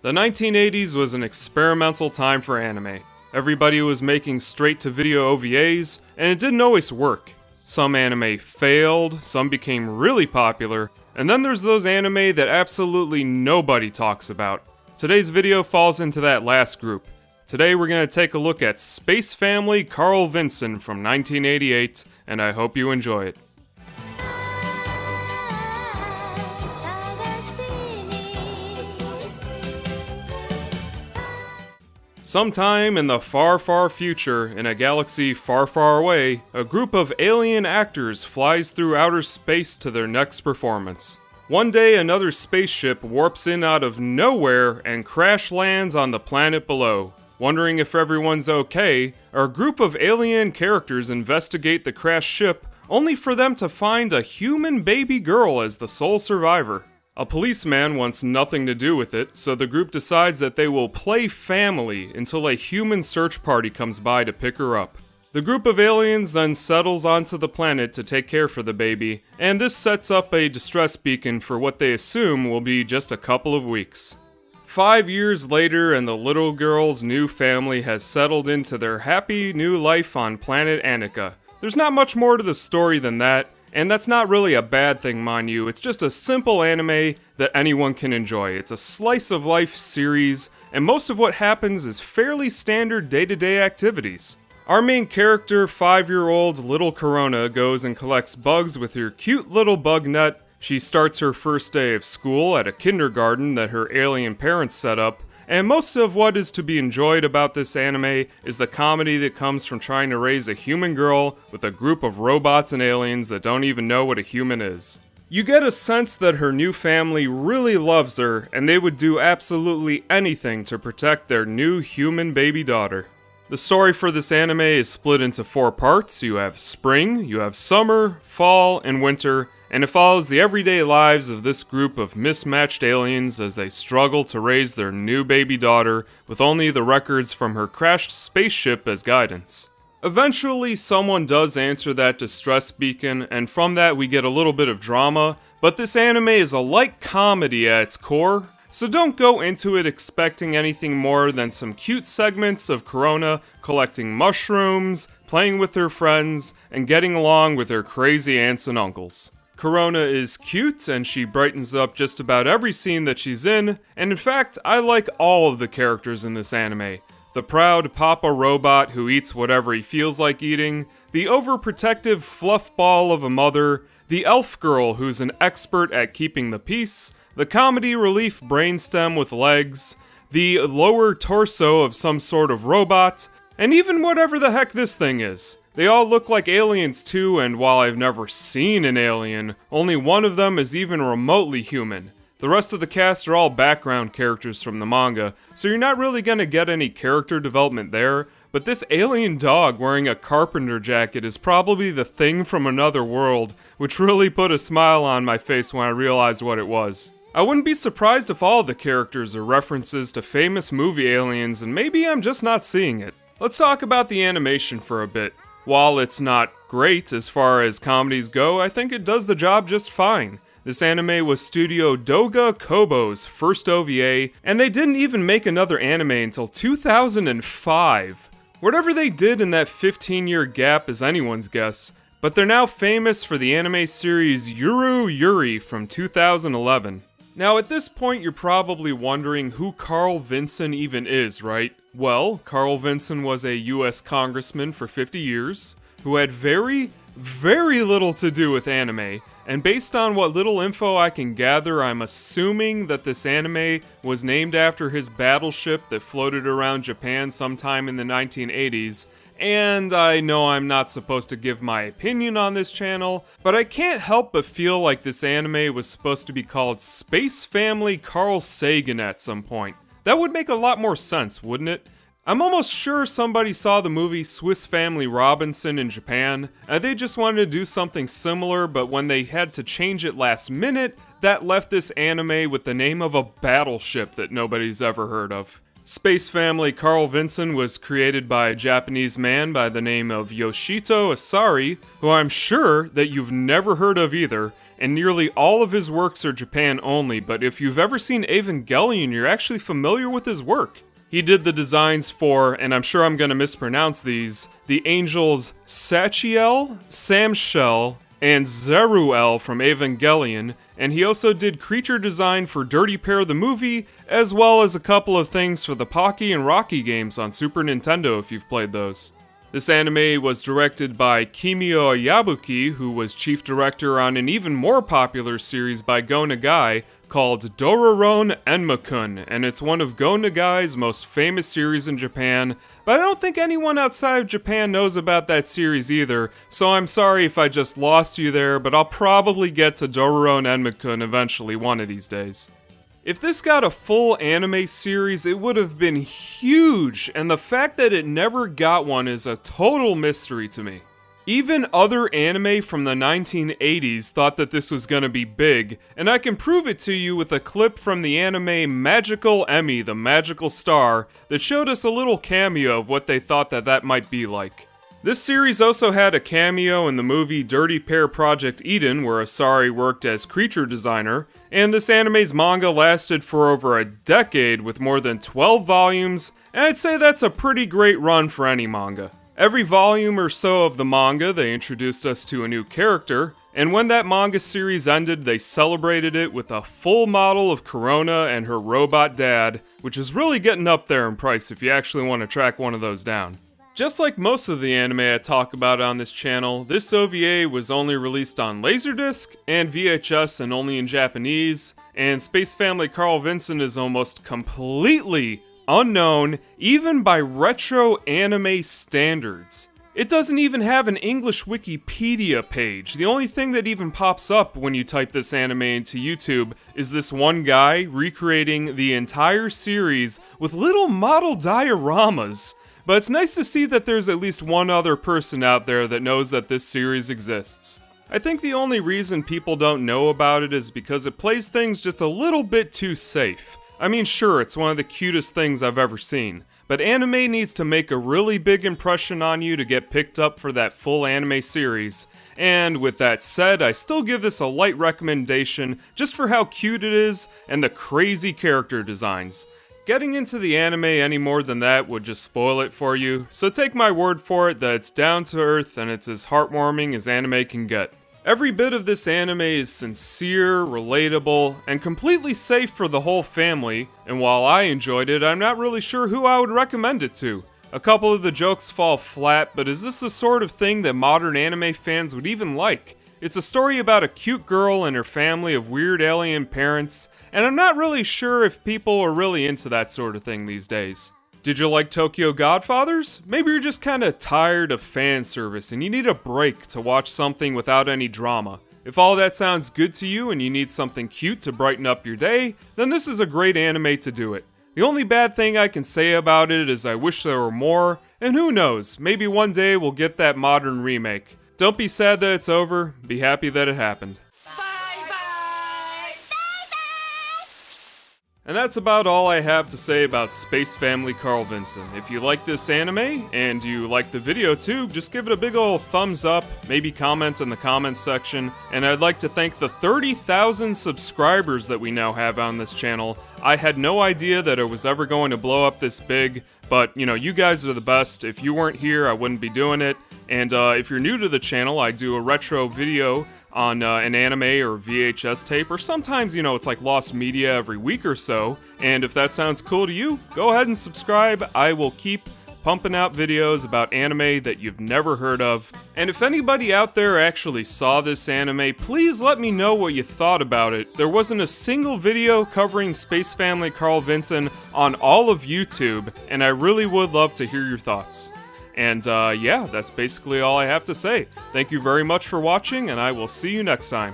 The 1980s was an experimental time for anime. Everybody was making straight-to-video OVAs, and it didn't always work. Some anime failed, some became really popular, and then there's those anime that absolutely nobody talks about. Today's video falls into that last group. Today we're going to take a look at Space Family Carlvinson from 1988, and I hope you enjoy it. Sometime in the far, far future, in a galaxy far, far away, a group of alien actors flies through outer space to their next performance. One day, another spaceship warps in out of nowhere and crash lands on the planet below. Wondering if everyone's okay, a group of alien characters investigate the crashed ship, only for them to find a human baby girl as the sole survivor. A policeman wants nothing to do with it, so the group decides that they will play family until a human search party comes by to pick her up. The group of aliens then settles onto the planet to take care for the baby, and this sets up a distress beacon for what they assume will be just a couple of weeks. 5 years later, and the little girl's new family has settled into their happy new life on planet Annika. There's not much more to the story than that. And that's not really a bad thing, mind you, it's just a simple anime that anyone can enjoy. It's a slice of life series, and most of what happens is fairly standard day-to-day activities. Our main character, 5-year-old little Corona, goes and collects bugs with her cute little bug net. She starts her first day of school at a kindergarten that her alien parents set up, and most of what is to be enjoyed about this anime is the comedy that comes from trying to raise a human girl with a group of robots and aliens that don't even know what a human is. You get a sense that her new family really loves her, and they would do absolutely anything to protect their new human baby daughter. The story for this anime is split into 4 parts. You have spring, you have summer, fall, and winter, and it follows the everyday lives of this group of mismatched aliens as they struggle to raise their new baby daughter with only the records from her crashed spaceship as guidance. Eventually, someone does answer that distress beacon, and from that we get a little bit of drama, but this anime is a light comedy at its core, so don't go into it expecting anything more than some cute segments of Corona collecting mushrooms, playing with her friends, and getting along with her crazy aunts and uncles. Corona is cute, and she brightens up just about every scene that she's in, and in fact, I like all of the characters in this anime. The proud Papa Robot who eats whatever he feels like eating, the overprotective fluffball of a mother, the elf girl who's an expert at keeping the peace, the comedy relief brainstem with legs, the lower torso of some sort of robot, and even whatever the heck this thing is. They all look like aliens too, and while I've never seen an alien, only one of them is even remotely human. The rest of the cast are all background characters from the manga, so you're not really gonna get any character development there, but this alien dog wearing a carpenter jacket is probably the thing from another world, which really put a smile on my face when I realized what it was. I wouldn't be surprised if all the characters are references to famous movie aliens, and maybe I'm just not seeing it. Let's talk about the animation for a bit. While it's not great as far as comedies go, I think it does the job just fine. This anime was Studio Doga Kobo's first OVA, and they didn't even make another anime until 2005. Whatever they did in that 15-year gap is anyone's guess, but they're now famous for the anime series Yuru Yuri from 2011. Now at this point you're probably wondering who Carlvinson even is, right? Well, Carlvinson was a US congressman for 50 years, who had very, very little to do with anime, and based on what little info I can gather, I'm assuming that this anime was named after his battleship that floated around Japan sometime in the 1980s, and I know I'm not supposed to give my opinion on this channel, but I can't help but feel like this anime was supposed to be called Space Family Carl Sagan at some point. That would make a lot more sense, wouldn't it? I'm almost sure somebody saw the movie Swiss Family Robinson in Japan, and they just wanted to do something similar, but when they had to change it last minute, that left this anime with the name of a battleship that nobody's ever heard of. Space Family Carlvinson was created by a Japanese man by the name of Yoshito Asari, who I'm sure that you've never heard of either, and nearly all of his works are Japan only, but if you've ever seen Evangelion, you're actually familiar with his work. He did the designs for, and I'm sure I'm going to mispronounce these, the angels Sachiel, Samshel, and Zeruel from Evangelion, and he also did creature design for Dirty Pair the movie, as well as a couple of things for the Pocky and Rocky games on Super Nintendo if you've played those. This anime was directed by Kimio Yabuki, who was chief director on an even more popular series by Go Nagai called Dororon Enmakun, and it's one of Go Nagai's most famous series in Japan, but I don't think anyone outside of Japan knows about that series either, so I'm sorry if I just lost you there, but I'll probably get to Dororon Enmakun eventually one of these days. If this got a full anime series, it would have been huge, and the fact that it never got one is a total mystery to me. Even other anime from the 1980s thought that this was gonna be big, and I can prove it to you with a clip from the anime Magical Emmy, the Magical Star, that showed us a little cameo of what they thought that might be like. This series also had a cameo in the movie Dirty Pair Project Eden, where Asari worked as creature designer, and this anime's manga lasted for over a decade with more than 12 volumes, and I'd say that's a pretty great run for any manga. Every volume or so of the manga, they introduced us to a new character, and when that manga series ended, they celebrated it with a full model of Corona and her robot dad, which is really getting up there in price if you actually want to track one of those down. Just like most of the anime I talk about on this channel, this OVA was only released on Laserdisc and VHS and only in Japanese, and Space Family Carlvinson is almost completely unknown even by retro anime standards. It doesn't even have an English Wikipedia page. The only thing that even pops up when you type this anime into YouTube is this one guy recreating the entire series with little model dioramas. But it's nice to see that there's at least one other person out there that knows that this series exists. I think the only reason people don't know about it is because it plays things just a little bit too safe. I mean, sure, it's one of the cutest things I've ever seen, but anime needs to make a really big impression on you to get picked up for that full anime series. And with that said, I still give this a light recommendation just for how cute it is and the crazy character designs. Getting into the anime any more than that would just spoil it for you, so take my word for it that it's down to earth and it's as heartwarming as anime can get. Every bit of this anime is sincere, relatable, and completely safe for the whole family, and while I enjoyed it, I'm not really sure who I would recommend it to. A couple of the jokes fall flat, but is this the sort of thing that modern anime fans would even like? It's a story about a cute girl and her family of weird alien parents, and I'm not really sure if people are really into that sort of thing these days. Did you like Tokyo Godfathers? Maybe you're just kinda tired of fan service and you need a break to watch something without any drama. If all that sounds good to you and you need something cute to brighten up your day, then this is a great anime to do it. The only bad thing I can say about it is I wish there were more, and who knows, maybe one day we'll get that modern remake. Don't be sad that it's over, be happy that it happened. And that's about all I have to say about Space Family Carlvinson. If you like this anime, and you like the video too, just give it a big ol' thumbs up, maybe comment in the comments section, and I'd like to thank the 30,000 subscribers that we now have on this channel. I had no idea that it was ever going to blow up this big, but you know, you guys are the best. If you weren't here, I wouldn't be doing it. And if you're new to the channel, I do a retro video on an anime or VHS tape, or sometimes, you know, it's like lost media every week or so, and if that sounds cool to you, go ahead and subscribe. I will keep pumping out videos about anime that you've never heard of, and if anybody out there actually saw this anime, please let me know what you thought about it. There wasn't a single video covering Space Family Carlvinson on all of YouTube, and I really would love to hear your thoughts. And yeah, that's basically all I have to say. Thank you very much for watching, and I will see you next time.